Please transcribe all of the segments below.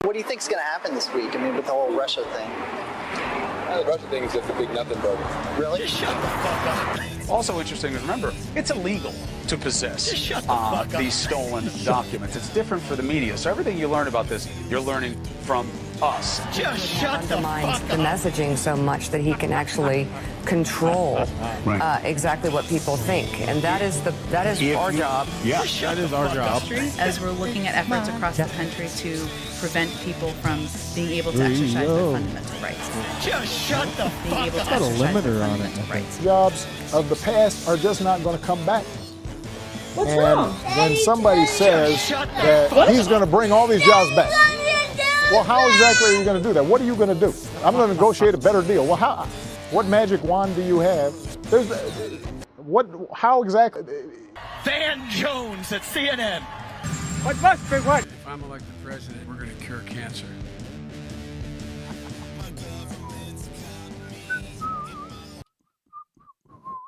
What do you think's going to happen this week? I mean, with the whole Russia thing. The Russia thing is just a big nothing burger. Really? Just shut the fuck up. Also interesting to remember, it's illegal to possess Just shut the fuck up. these stolen documents. It's different for the media. So everything you learn about this, you're learning from us. Just shut the Undermines fuck the up. messaging so much that he can actually control exactly what people think, and that is our job. Yeah, that is our job. As we're looking at efforts across the country to prevent people from being able to exercise their fundamental rights. Just shut the Being fuck able up. to got a exercise limiter their on it, fundamental I think. rights. Jobs of the past are just not going to come back. And when somebody says that he's going to bring all these jobs back, well, how exactly are you going to do that? What are you going to do? I'm going to negotiate a better deal. Well, what magic wand do you have? How exactly? Van Jones at CNN. What must be what? If I'm elected president, we're going to cure cancer.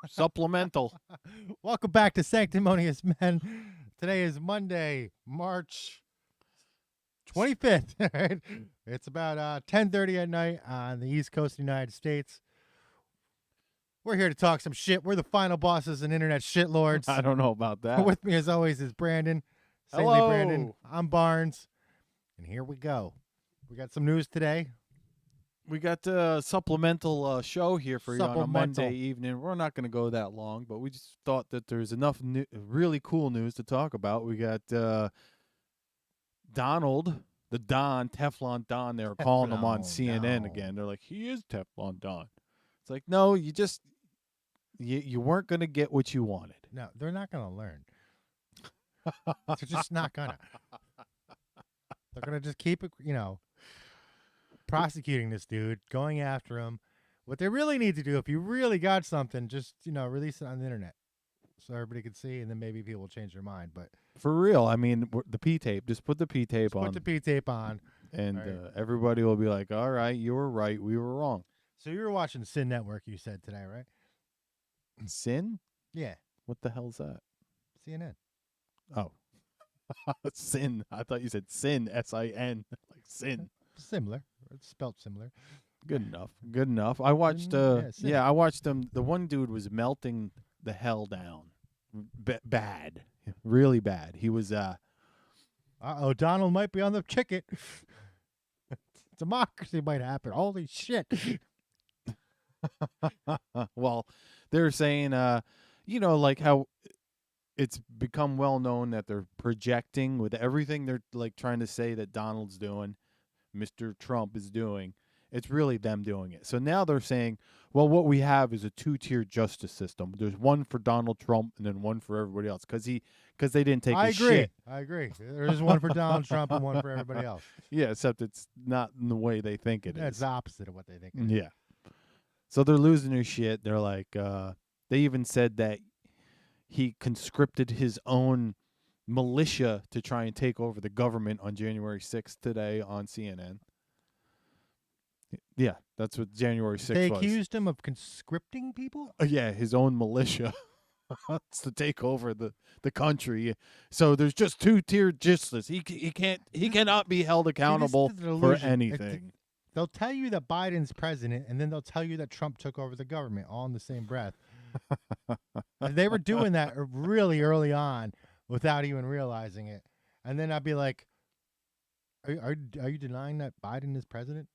Supplemental. Welcome back to Sanctimonious Men. Today is Monday, March 25th. Right? It's about 10:30 at night on the East Coast of the United States. We're here to talk some shit. We're the final bosses and internet shitlords. I don't know about that. With me, as always, is Brandon. Saintly Hello. Brandon. I'm Barnes. And here we go. We got some news today. We got a supplemental show here for you on a Supplemental. Monday evening. We're not going to go that long, but we just thought that there's enough really cool news to talk about. We got Donald, the Don, Teflon Don. They were calling him on CNN again. They're like, he is Teflon Don. It's like, no, you weren't going to get what you wanted. No, they're not going to learn. They're just not going to. They're going to just keep it, prosecuting this dude, going after him. What they really need to do, if you really got something, just, release it on the internet so everybody can see, and then maybe people will change their mind. But for real, I mean, the P-tape, just put the P-tape on. Put the P-tape on. And right. everybody will be like, all right, you were right, we were wrong. So you were watching Sin Network, you said today, right? Sin? Yeah. What the hell's that? CNN. Oh. Sin. I thought you said sin, S-I-N, like sin. Similar. It's spelled similar. Good enough. Good enough. I watched, I watched them. The one dude was melting the hell down. Bad. Really bad. He was, Donald might be on the ticket. Democracy might happen. Holy shit. Well, they're saying, like how it's become well known that they're projecting with everything they're like trying to say that Donald's doing, Mr. Trump is doing. It's really them doing it. So now they're saying, well, what we have is a two-tier justice system. There's one for Donald Trump and then one for everybody else because they didn't take his shit. I agree. There's one for Donald Trump and one for everybody else. Yeah, except it's not in the way they think it is. It's the opposite of what they think. Yeah. So they're losing their shit. They're like, they even said that he conscripted his own militia to try and take over the government on January 6th today on CNN. Yeah, that's what January 6th was. They accused him of conscripting people? Yeah, his own militia. It's to take over the country. So there's just two-tier justice. He cannot be held accountable for anything. They'll tell you that Biden's president, and then they'll tell you that Trump took over the government all in the same breath. And they were doing that really early on without even realizing it. And then I'd be like, are you denying that Biden is president?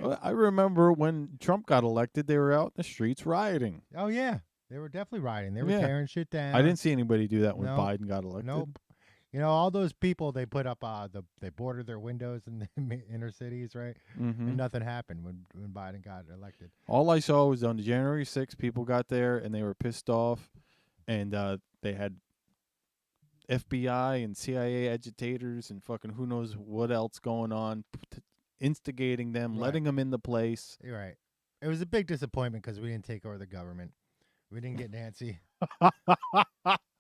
Well, I remember when Trump got elected, they were out in the streets rioting. Oh, yeah. They were definitely rioting. They were tearing shit down. I didn't see anybody do that when No. Biden got elected. Nope. All those people they put up, they boarded their windows in the inner cities, right? Mm-hmm. And nothing happened when Biden got elected. All I saw was on January 6th, people got there and they were pissed off, and they had FBI and CIA agitators and fucking who knows what else going on, instigating them, letting them in the place. You're right. It was a big disappointment because we didn't take over the government. We didn't get Nancy.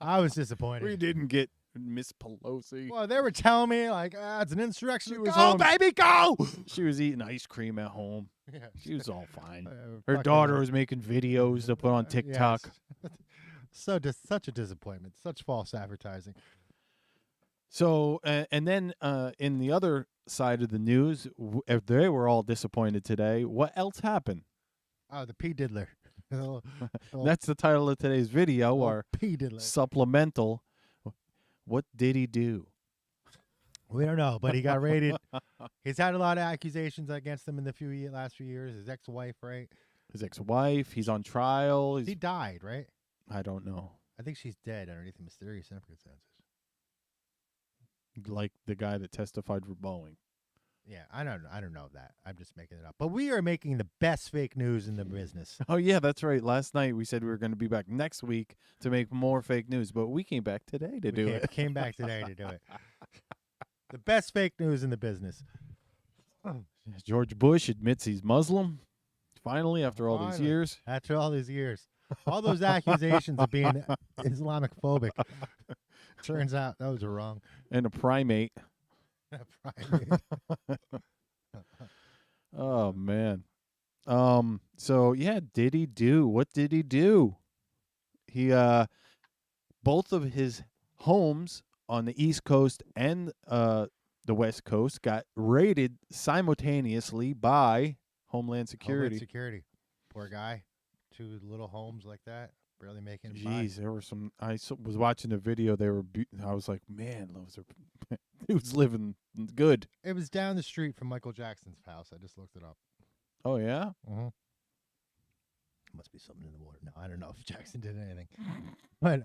I was disappointed. We didn't get Miss Pelosi. Well, they were telling me, like, it's an insurrection. She was home. Baby, go! She was eating ice cream at home. Yeah. She was all fine. Her daughter was making videos to put on TikTok. Yes. Such a disappointment. Such false advertising. So, and then in the other side of the news, if they were all disappointed today, what else happened? Oh, the P Diddler. That's the title of today's video, our P Diddler. supplemental. What did he do? We don't know, but he got raided. He's had a lot of accusations against him in the last few years. His ex-wife, right? His ex-wife. He's on trial. He died, right? I don't know. I think she's dead underneath mysterious circumstances. Like the guy that testified for Boeing. Yeah, I don't know that. I'm just making it up. But we are making the best fake news in the business. Oh yeah, that's right. Last night we said we were going to be back next week to make more fake news, but we came back today to do it. Came back today to do it. The best fake news in the business. George Bush admits he's Muslim. Finally, after all these years. After all these years. All those accusations of being Islamic phobic. Turns out those are wrong. And a primate. Oh man. So yeah, did he do? What did he do? He both of his homes on the East Coast and the West Coast got raided simultaneously by Homeland Security. Homeland Security. Poor guy. 2 little homes like that. Barely making it by. Jeez, there were some. Was watching the video. They were. I was like, man, those are. He was living good. It was down the street from Michael Jackson's house. I just looked it up. Oh yeah. Mm-hmm. Must be something in the water. No, I don't know if Jackson did anything, but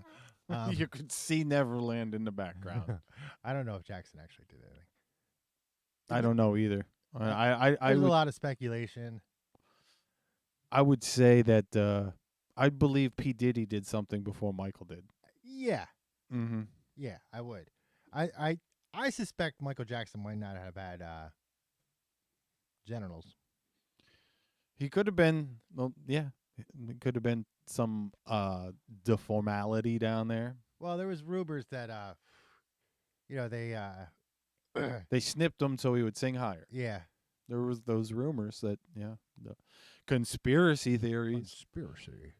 you could see Neverland in the background. I don't know if Jackson actually did anything. I don't know either. I There's would, a lot of speculation. I would say that I believe P. Diddy did something before Michael did. Yeah. Mm-hmm. Yeah, I would. I suspect Michael Jackson might not have had genitals. He could have been. Well, yeah, it could have been some deformality down there. Well, there was rumors that they they snipped him so he would sing higher. Yeah. There was those rumors that the conspiracy theories. Conspiracy.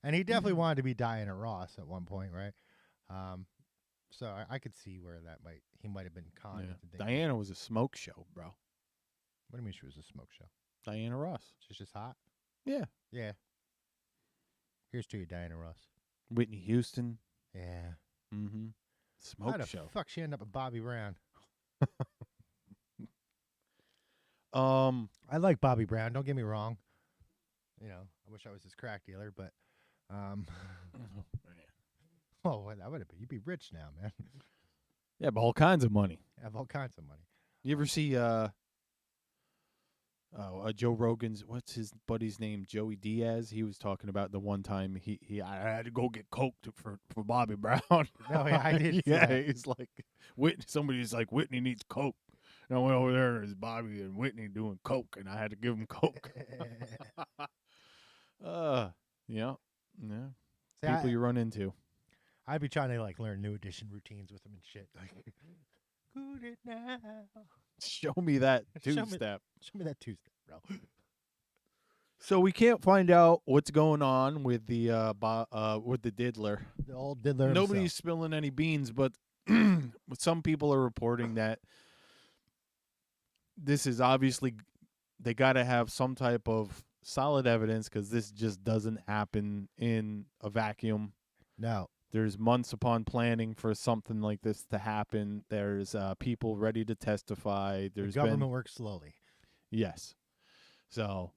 And he definitely wanted to be Diana Ross at one point, right? So I could see where he might have been conned. Yeah. Diana was a smoke show, bro. What do you mean she was a smoke show? Diana Ross. She's just hot? Yeah. Yeah. Here's to you, Diana Ross. Whitney Houston. Yeah. Mm-hmm. Smoke How the show. fuck she end up with Bobby Brown? I like Bobby Brown. Don't get me wrong. I wish I was his crack dealer, but oh, that would have been. You'd be rich now, man. Yeah, but all kinds of money. Have all kinds of money. You ever see Joe Rogan's, what's his buddy's name? Joey Diaz. He was talking about the one time I had to go get coke for Bobby Brown. No, yeah, I did. Yeah, he's like somebody's like, Whitney needs coke. And I went over there and there's Bobby and Whitney doing coke, and I had to give him coke. Yeah. See, people you run into. I'd be trying to learn New Edition routines with them and shit. Good it now. Show me that two-step. Show me that two-step, bro. So we can't find out what's going on with the diddler. The old diddler. Nobody's himself. spilling any beans, but some people are reporting that this is obviously they got to have some type of solid evidence because this just doesn't happen in a vacuum. No. There's months upon planning for something like this to happen. There's people ready to testify. The government works slowly. Yes. So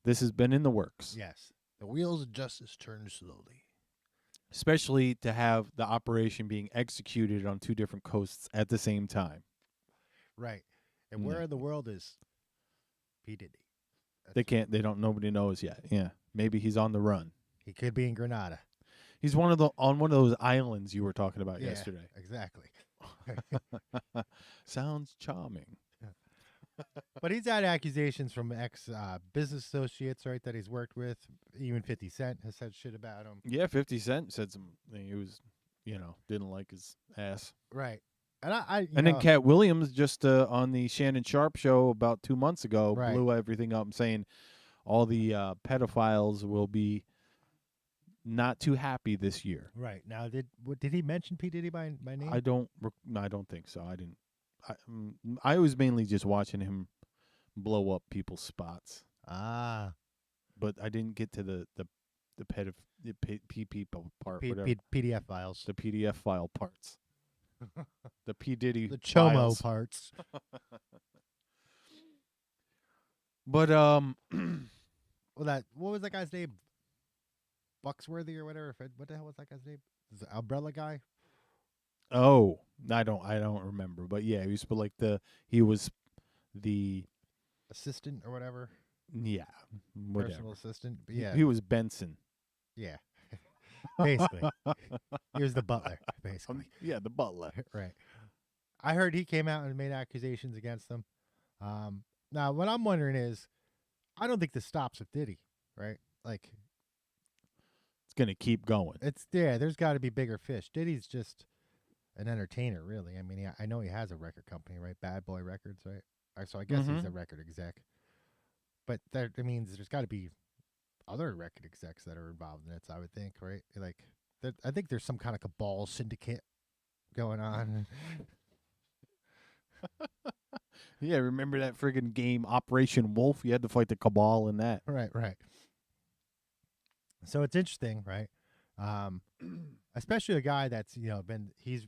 this has been in the works. Yes. The wheels of justice turn slowly. Especially to have the operation being executed on 2 different coasts at the same time. Right. And where in the world is P. Diddy? Nobody knows yet. Yeah. Maybe he's on the run. He could be in Grenada. He's on one of those islands you were talking about yesterday. Exactly. Sounds charming. But he's had accusations from ex-business associates, right, that he's worked with. Even 50 Cent has said shit about him. Yeah, 50 Cent said he was, didn't like his ass. Right. And then Cat Williams just on the Shannon Sharp show about 2 months ago blew everything up, saying all the pedophiles will be not too happy this year. Right. Now, did he mention P. Diddy by name? I don't think so. I didn't. I was mainly just watching him blow up people's spots. Ah. But I didn't get to the people part. Whatever. PDF files. The PDF file parts. The P. Diddy. The Chomo files. parts. But well, what was that guy's name? Bucksworthy or whatever. What the hell was that guy's name? Is the umbrella guy? Oh, I don't remember. But yeah, he was the assistant or whatever. Yeah, whatever. Personal assistant. But yeah, he was Benson. Yeah, basically, he was the butler. Basically, yeah, the butler. Right. I heard he came out and made accusations against them. Now, what I'm wondering is, I don't think this stops with Diddy, right? Like, it's gonna keep going. There's got to be bigger fish. Diddy's just an entertainer, really. I mean, I know he has a record company, right? Bad Boy Records, right? So I guess he's a record exec. But that means there's got to be other record execs that are involved in it, I would think, right? Like, I think there's some kind of cabal syndicate going on. Yeah, remember that friggin' game Operation Wolf? You had to fight the cabal in that. Right. So it's interesting, right? Especially a guy that's, he's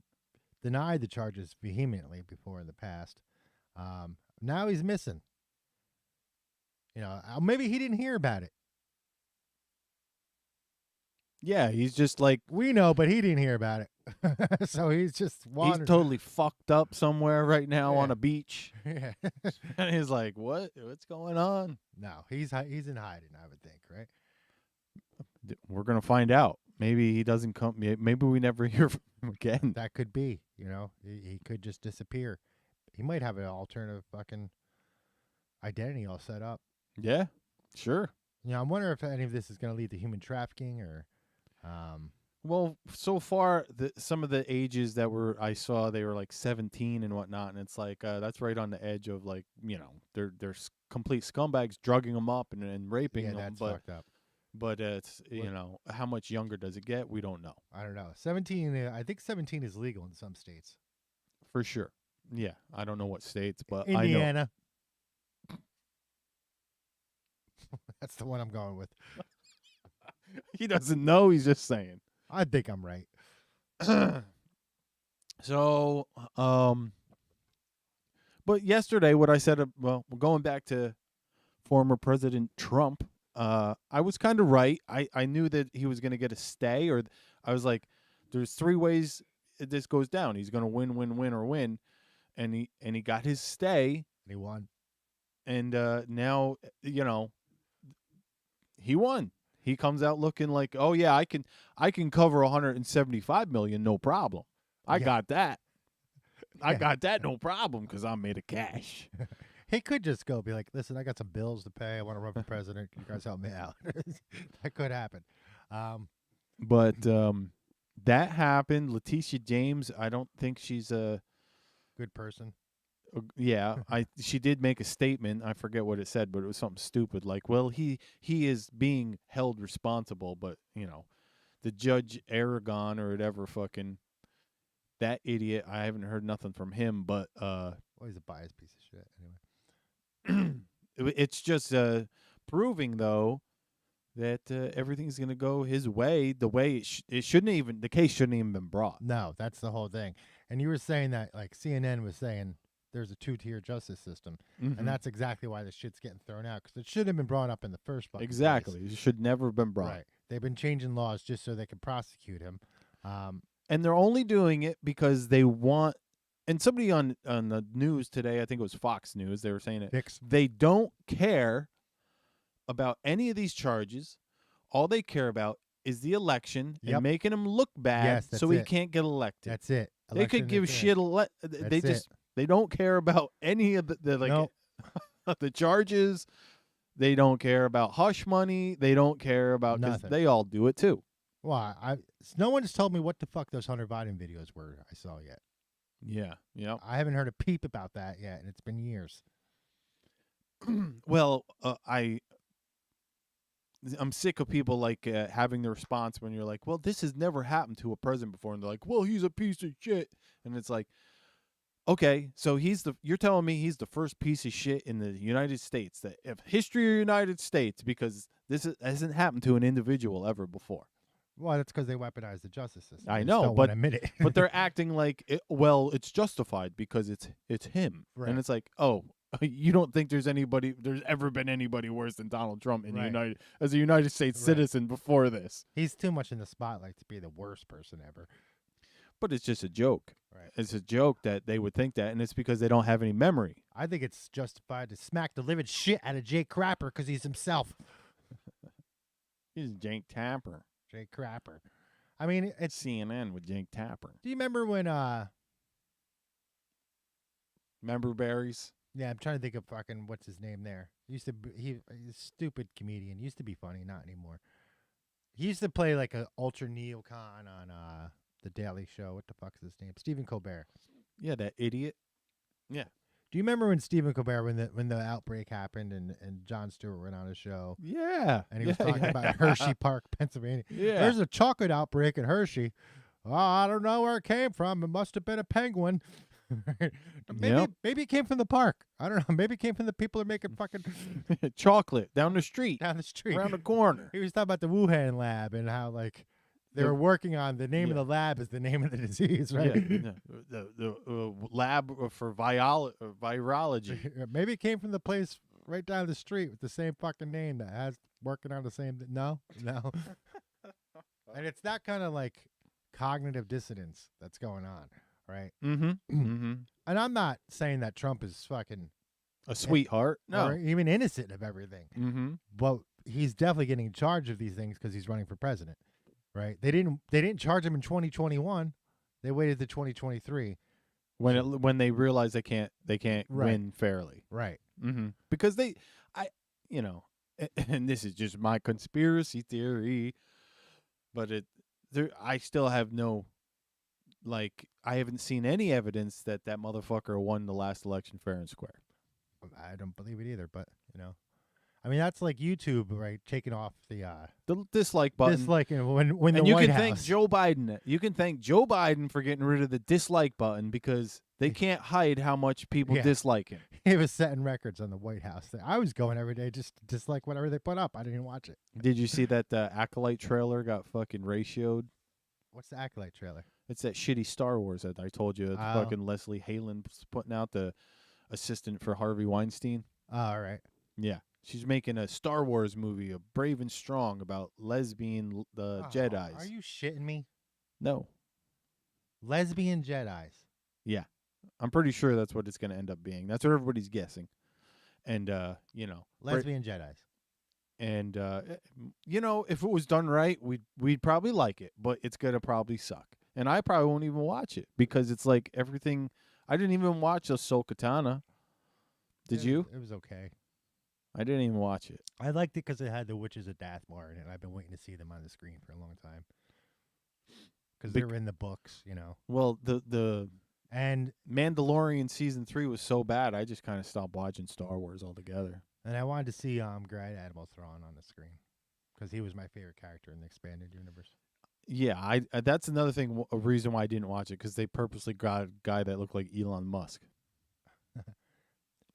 denied the charges vehemently before in the past. Now he's missing. Maybe he didn't hear about it. Yeah, he's just like, we know, but he didn't hear about it. So he's just wandering. He's totally fucked up somewhere right now on a beach. Yeah. And he's like, what's going on? No, he's in hiding, I would think, right? We're going to find out. Maybe he doesn't come. Maybe we never hear from him again. That could be, he could just disappear. He might have an alternative fucking identity all set up. Yeah, sure. I'm wondering if any of this is going to lead to human trafficking or. Well, so far, some of the ages that I saw, they were like 17 and whatnot, and it's like that's right on the edge of like they're complete scumbags, drugging them up and raping them. That's fucked up. But it's how much younger does it get? We don't know. I don't know. 17. I think 17 is legal in some states. For sure. Yeah, I don't know what states, but Indiana. I know. That's the one I'm going with. He doesn't know. He's just saying. I think I'm right. So, but yesterday, what I said, going back to former President Trump, I was kind of right. I knew that he was going to get a stay, or I was like, there's 3 ways this goes down. He's going to win, or win. And he got his stay. And he won. And now, he won. He comes out looking like, oh yeah, I can cover 175 million, no problem. I got that. I got that, no problem, because I'm made of cash. He could just go be like, listen, I got some bills to pay. I want to run for president. Can you guys help me out? That could happen. But that happened. Letitia James, I don't think she's a good person. Yeah, she did make a statement. I forget what it said, but it was something stupid like, well, he is being held responsible, but the Judge Aragon or whatever, fucking that idiot. I haven't heard nothing from him, but well, he's a biased piece of shit anyway. It's just proving though that everything's gonna go his way. The way it shouldn't even. The case shouldn't even been brought. No, that's the whole thing. And you were saying that, like CNN was saying, there's a 2-tier justice system, and that's exactly why this shit's getting thrown out, because it should have been brought up in the first place. Exactly, it should never have been brought. Right, they've been changing laws just so they can prosecute him, and they're only doing it because they want. And somebody on the news today, I think it was Fox News, they were saying it. They don't care about any of these charges. All they care about is the election and making him look bad, so he can't get elected. That's it. They could give shit. They don't care about any of the the charges. They don't care about hush money. They don't care about nothing. They all do it too. Well, no one's told me what the fuck those Hunter Biden videos were I saw yet. Yeah. I haven't heard a peep about that yet, and it's been years. Well, I'm sick of people like having the response when you're like, well, this has never happened to a president before, and they're like, well, he's a piece of shit, and it's like, okay, so you're telling me he's the first piece of shit in the United States, that if history of the United States, because hasn't happened to an individual ever before. Well, that's because they weaponize the justice system. I They just know, don't but wanna admit it. but they're acting like, it's justified because it's him, Right. and it's like, oh, you don't think there's ever been anybody worse than Donald Trump in Right. as a United States Right. citizen before this? He's too much in the spotlight to be the worst person ever. But it's just a joke. Right. It's a joke that they would think that, and it's because they don't have any memory. I think it's justified to smack the living shit out of Jay Crapper because he's himself. He's Jake Tapper. Jay Crapper. I mean, it's. CNN with Jake Tapper. Do you remember when? Remember Barry's? Yeah, I'm trying to think of fucking what's his name there. Used to be, he's a stupid comedian. Used to be funny, not anymore. He used to play like a ultra neocon on the Daily Show. What the fuck is his name? Stephen Colbert. Yeah, that idiot. Yeah. Do you remember when Stephen Colbert, when the outbreak happened and Jon Stewart went on his show? Yeah. And he was talking about Hershey Park, Pennsylvania. Yeah. There's a chocolate outbreak in Hershey. Oh, I don't know where it came from. It must have been a penguin. Maybe it came from the park. I don't know. Maybe it came from the people who are making fucking chocolate down the street. Down the street. Around the corner. He was talking about the Wuhan lab and how like they were working on the name of the lab is the name of the disease, right? Yeah. The lab for virology. Maybe it came from the place right down the street with the same fucking name that has working on the same. No. And it's that kind of like cognitive dissonance that's going on, right? Mm-hmm. Mm-hmm. And I'm not saying that Trump is fucking a sweetheart, no, or even innocent of everything. Mm-hmm. But he's definitely getting in charge of these things because he's running for president, right? They didn't charge him in 2021. They waited to 2023 when they realize they can't Right. win fairly, right? Mm-hmm. Because and this is just my conspiracy theory, but I still have no. Like, I haven't seen any evidence that motherfucker won the last election fair and square. I don't believe it either, but I mean that's like YouTube, right? Taking off the dislike button. Disliking when and the you White can House. thank Joe Biden. You can thank Joe Biden for getting rid of the dislike button because they can't hide how much people dislike him. He was setting records on the White House. I was going every day just to dislike whatever they put up. I didn't even watch it. Did you see that the Acolyte trailer got fucking ratioed? What's the Acolyte trailer? It's that shitty Star Wars that I told you. It's Oh. fucking Leslie Halen's putting out, the assistant for Harvey Weinstein. Oh, all right. Yeah. She's making a Star Wars movie, a Brave and Strong, about lesbian Jedis. Are you shitting me? No. Lesbian Jedis. Yeah. I'm pretty sure that's what it's going to end up being. That's what everybody's guessing. And, Lesbian Jedis. And, if it was done right, we'd probably like it, but it's going to probably suck. And I probably won't even watch it because it's like everything. I didn't even watch Ahsoka Katana. Did you? It was okay. I didn't even watch it. I liked it because it had the Witches of Dathmar in it. I've been waiting to see them on the screen for a long time. Because they're in the books, Well, the And Mandalorian season 3 was so bad, I just kind of stopped watching Star Wars altogether. And I wanted to see Grand Admiral Thrawn on the screen because he was my favorite character in the expanded universe. Yeah, I that's another thing, a reason why I didn't watch it, because they purposely got a guy that looked like Elon Musk.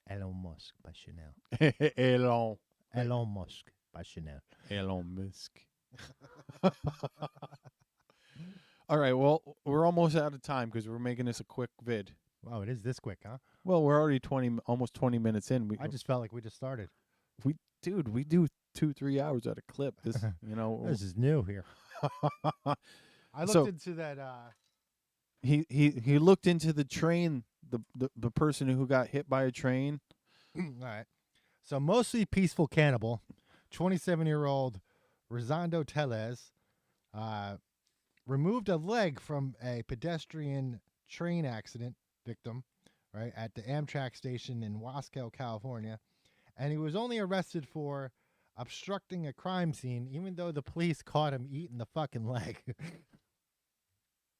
Elon Musk by Chanel. Elon Musk by Chanel. Elon Musk. All right, well, we're almost out of time because we're making this a quick vid. Wow, it is this quick, huh? Well, we're already almost 20 minutes in. I just felt like we just started. We do 2-3 hours at a clip. This, This is new here. I looked into that. He looked into the train, the person who got hit by a train. All right. So mostly peaceful cannibal, 27-year-old Rosando Tellez, removed a leg from a pedestrian train accident victim, right, at the Amtrak station in Wasco, California, and he was only arrested for obstructing a crime scene, even though the police caught him eating the fucking leg.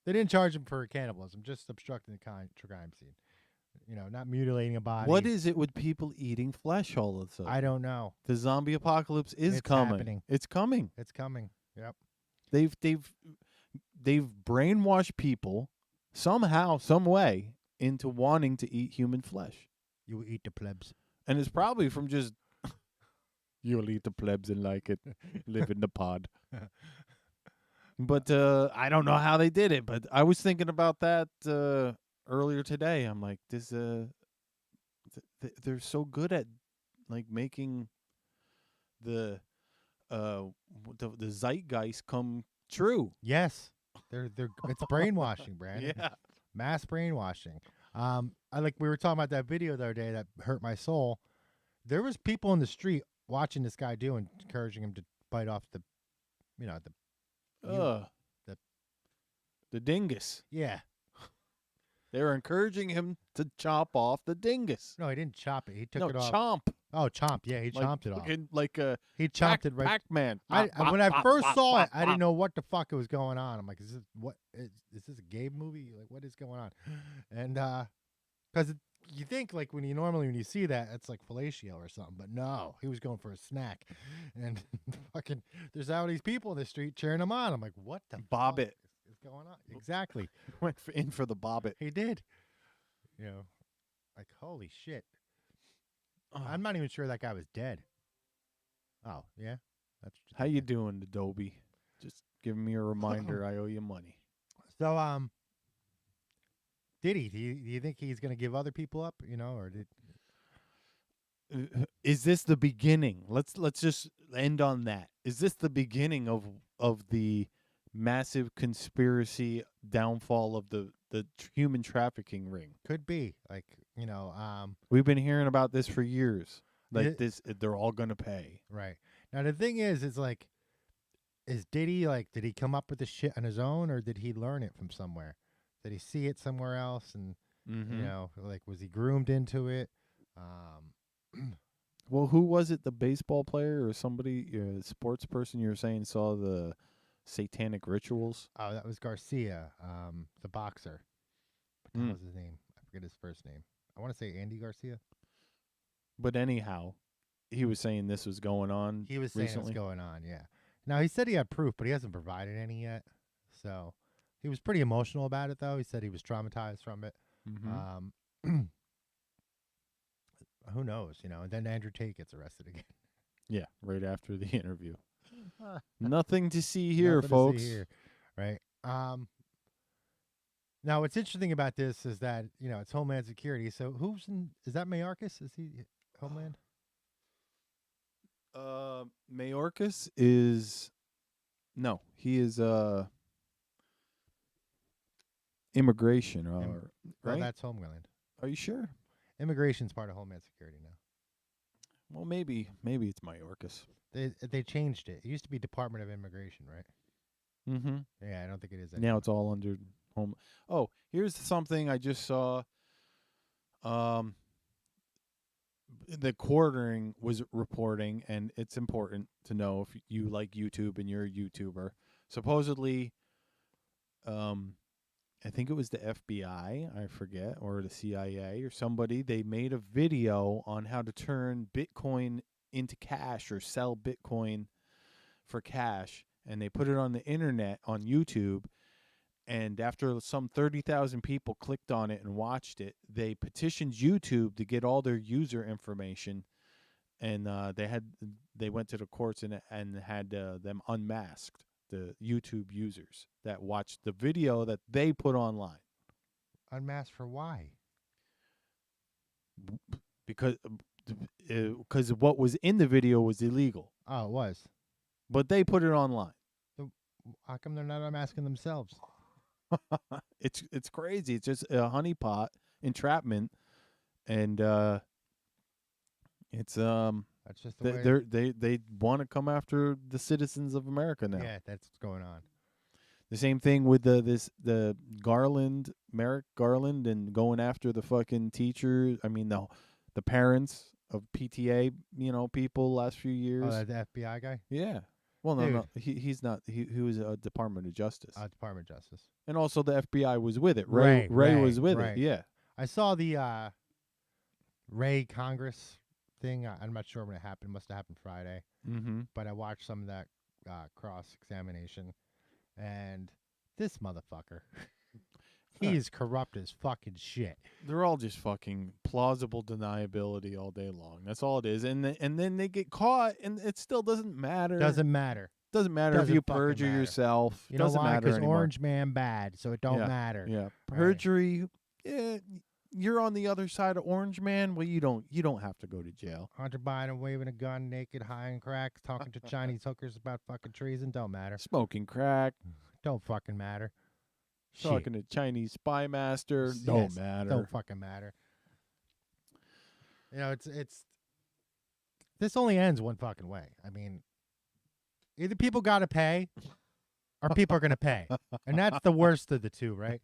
They didn't charge him for cannibalism, just obstructing the crime scene. not mutilating a body. What is it with people eating flesh all of a sudden? I don't know. The zombie apocalypse is It's coming. happening. It's coming. It's coming. Yep. They've brainwashed people somehow, some way into wanting to eat human flesh. You eat the plebs. And it's probably from just you'll eat the plebs and like it, live in the pod. But I don't know how they did it. But I was thinking about that earlier today. I'm like, this. They're so good at like making the zeitgeist come true. Yes, it's brainwashing, Brandon. Yeah, mass brainwashing. We were talking about that video the other day that hurt my soul. There was people in the street watching this guy do and encouraging him to bite off the dingus. Yeah. They were encouraging him to chop off the dingus. No, he didn't chop it. He took it off. Chomp. Oh, chomp. Yeah, he chomped it off. Like a he chomped it right. Pac-Man. When I first saw it, I didn't know what the fuck was going on. I'm like, is this a gay movie? Like, what is going on? And because you think like when you see that, it's like fellatio or something, but no, he was going for a snack, and fucking there's all these people in the street cheering him on. I'm like, what the bob fuck it is going on? Exactly. Went in for the bobbit. He did. Like holy shit. I'm not even sure that guy was dead. Oh yeah, that's how you doing, Adobe? Just giving me a reminder. I owe you money. So Diddy, do you think he's going to give other people up? Or did? Is this the beginning? Let's just end on that. Is this the beginning of the massive conspiracy downfall of the human trafficking ring? Could be. Like, we've been hearing about this for years. Like they're all going to pay. Right. Now the thing is like, is Diddy did he come up with this shit on his own, or did he learn it from somewhere? Did he see it somewhere else, and was he groomed into it? Well, who was it? The baseball player or somebody, sports person? You were saying saw the satanic rituals. Oh, that was Garcia, the boxer. What was his name? I forget his first name. I want to say Andy Garcia. But anyhow, he was saying this was going on. He was saying recently. it was going on. Yeah. Now he said he had proof, but he hasn't provided any yet. So. He was pretty emotional about it, though. He said he was traumatized from it. Mm-hmm. Who knows, And then Andrew Tate gets arrested again. Yeah, right after the interview. Nothing to see here, folks. To see here, right? Now, what's interesting about this is that it's Homeland Security. So is that Mayorkas? Is he Homeland? Mayorkas is he is immigration, right? Oh, that's Homeland. Are you sure? Immigration's part of Homeland Security now. Well, maybe it's Mayorkas. They changed it. It used to be Department of Immigration, right? Mm-hmm. Yeah, I don't think it is anymore. Now it's all under home. Oh, here's something I just saw. The Quartering was reporting, and it's important to know if you like YouTube and you're a YouTuber. Supposedly, I think it was the FBI, I forget, or the CIA or somebody. They made a video on how to turn Bitcoin into cash or sell Bitcoin for cash, and they put it on the internet on YouTube. And after some 30,000 people clicked on it and watched it, they petitioned YouTube to get all their user information, and they went to the courts and had them unmasked, the YouTube users that watched the video that they put online. Unmasked for why? Because what was in the video was illegal. Oh, it was. But they put it online. So how come they're not unmasking themselves? It's crazy. It's just a honeypot entrapment, and it's that's just the way they want to come after the citizens of America now. Yeah, that's what's going on. The same thing with the Garland, Merrick Garland, and going after the fucking teachers. I mean the parents of PTA, people last few years. Oh, the FBI guy? Yeah. Well, no, he's not. He was a Department of Justice. Department of Justice. And also the FBI was with it. Ray was with it. Yeah. I saw the Ray Congress thing. I'm not sure when it happened. It must have happened Friday. Mm-hmm. But I watched some of that cross-examination, and this motherfucker, he is corrupt as fucking shit. They're all just fucking plausible deniability all day long. That's all it is. And then they get caught, and it still doesn't matter. Doesn't matter. Doesn't matter if you perjure yourself. You know doesn't why? matter anymore. Orange man bad, so it don't matter. Yeah, perjury. Yeah, you're on the other side of Orange Man. Well, you don't have to go to jail. Hunter Biden waving a gun, naked, high and crack, talking to Chinese hookers about fucking treason. Don't matter. Smoking crack. Don't fucking matter. Talking to Chinese spy master. Yes, Don't matter. Don't fucking matter. You know, it's this only ends one fucking way. I mean, either people got to pay or people are going to pay. And that's the worst of the two, right?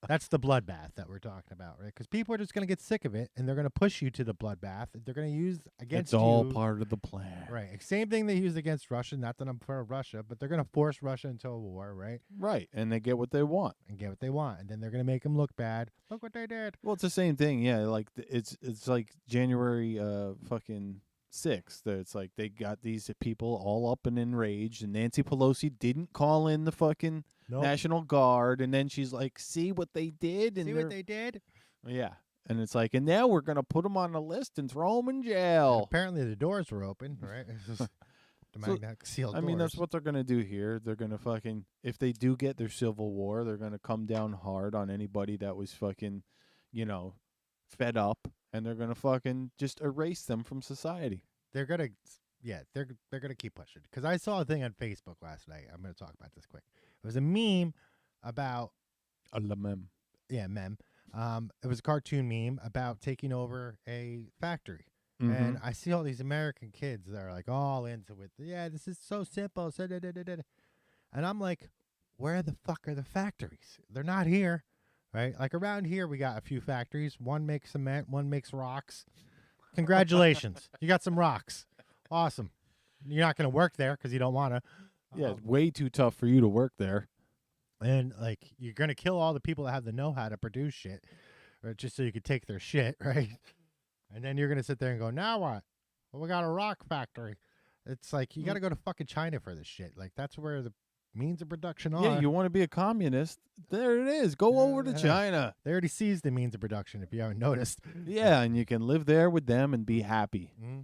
That's the bloodbath that we're talking about, right? Because people are just going to get sick of it, and they're going to push you to the bloodbath. They're going to use against you. It's all part of the plan. Right. Same thing they used against Russia. Not that I'm for Russia, but they're going to force Russia into a war, right? Right. And they get what they want. And then they're going to make them look bad. Look what they did. Well, it's the same thing. Yeah, like it's like January fucking 6th. It's like they got these people all up and enraged, and Nancy Pelosi didn't call in the fucking National Guard, and then she's like, "See what they did?" And see what they did? Yeah, and it's like, and now we're gonna put them on a list and throw them in jail. And apparently, the doors were open, right? The magnetic sealed doors. I mean, that's what they're gonna do here. They're gonna fucking, if they do get their civil war, they're gonna come down hard on anybody that was fucking, fed up, and they're gonna fucking just erase them from society. They're gonna, they're gonna keep pushing. Because I saw a thing on Facebook last night. I'm gonna talk about this quick. It was a meme about meme. Yeah, meme. It was a cartoon meme about taking over a factory. Mm-hmm. And I see all these American kids that are like all into it. Yeah, this is so simple. And I'm like, where the fuck are the factories? They're not here, right? Like around here, we got a few factories. One makes cement, one makes rocks. Congratulations. You got some rocks. Awesome. You're not going to work there because you don't want to. Yeah, it's way too tough for you to work there. And, like, you're going to kill all the people that have the know-how to produce shit, or just so you could take their shit, right? And then you're going to sit there and go, now what? Well, we got a rock factory. It's like, you got to go to fucking China for this shit. Like, that's where the means of production are. Yeah, you want to be a communist? There it is. Go over to China. They already seized the means of production, if you haven't noticed. Yeah, and you can live there with them and be happy. Mm-hmm.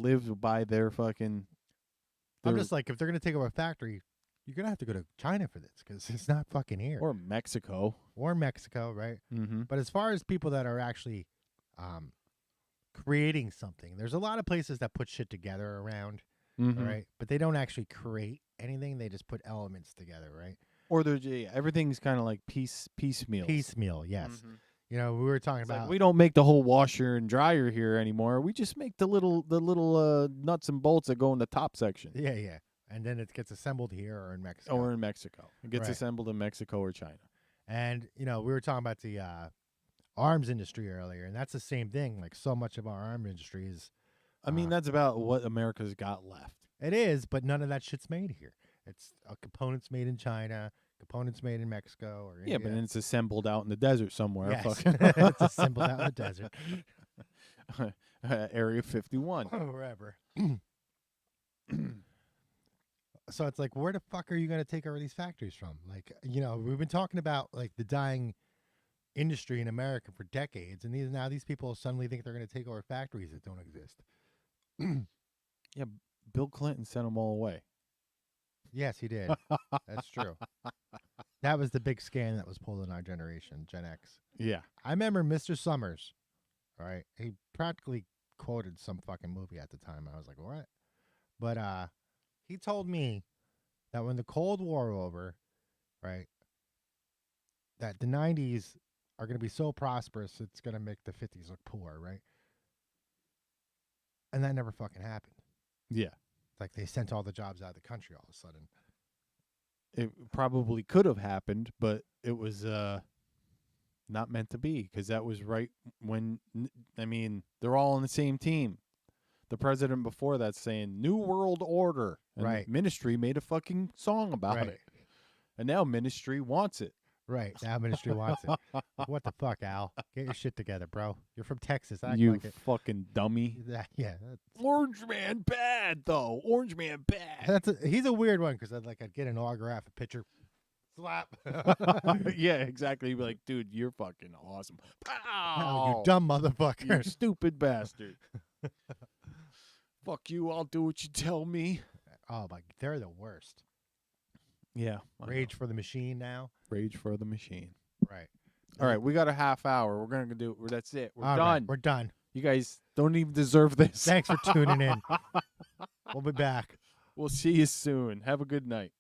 Live by their fucking... I'm just like, if they're going to take over a factory, you're going to have to go to China for this because it's not fucking here. Or Mexico. Right? Mm-hmm. But as far as people that are actually creating something, there's a lot of places that put shit together around, right? But they don't actually create anything. They just put elements together, right? Or everything's kind of like piecemeal. Piecemeal, yes. Mm-hmm. You know, we were talking It's about... like, we don't make the whole washer and dryer here anymore. We just make the little nuts and bolts that go in the top section. Yeah. And then it gets assembled here or in Mexico. Or in Mexico. It gets assembled in Mexico or China. And, we were talking about the arms industry earlier, and that's the same thing. Like, so much of our arms industry is... I mean, that's about what America's got left. It is, but none of that shit's made here. It's components made in China, components made in Mexico or India. Yeah, but then it's assembled out in the desert somewhere. Yes. It's assembled out in the desert. Area 51. Wherever. So it's like, where the fuck are you going to take over these factories from? Like, we've been talking about, like, the dying industry in America for decades, and now these people suddenly think they're going to take over factories that don't exist. Yeah, Bill Clinton sent them all away. Yes, he did. That's true. That was the big scam that was pulled in our generation, Gen X. Yeah. I remember Mr. Summers, all right? He practically quoted some fucking movie at the time. I was like, what? But he told me that when the Cold War over, right, that the 90s are going to be so prosperous, it's going to make the 50s look poor, right? And that never fucking happened. Yeah. Like, they sent all the jobs out of the country all of a sudden. It probably could have happened, but it was not meant to be, because that was right when, I mean, they're all on the same team. The president before that saying New World Order. And right. Ministry made a fucking song about it. And now Ministry wants it. Right. The Al ministry wants it. What the fuck, Al? Get your shit together, bro. You're from Texas. Act You like it. fucking dummy. Yeah. Orange Man bad though. Orange Man bad. He's a weird one because I'd get an autograph, a picture, slap. Yeah, exactly. You'd be like, dude, you're fucking awesome. Pow! Oh, you dumb motherfucker. You stupid bastard. Fuck you. I'll do what you tell me. Oh my, they're the worst. Yeah. Rage for the Machine now. Rage for the Machine. Right. All right, we got a half hour. We're gonna do. That's it. We're All done. right, we're done. You guys don't even deserve this. Thanks for tuning in. We'll be back. We'll see you soon. Have a good night.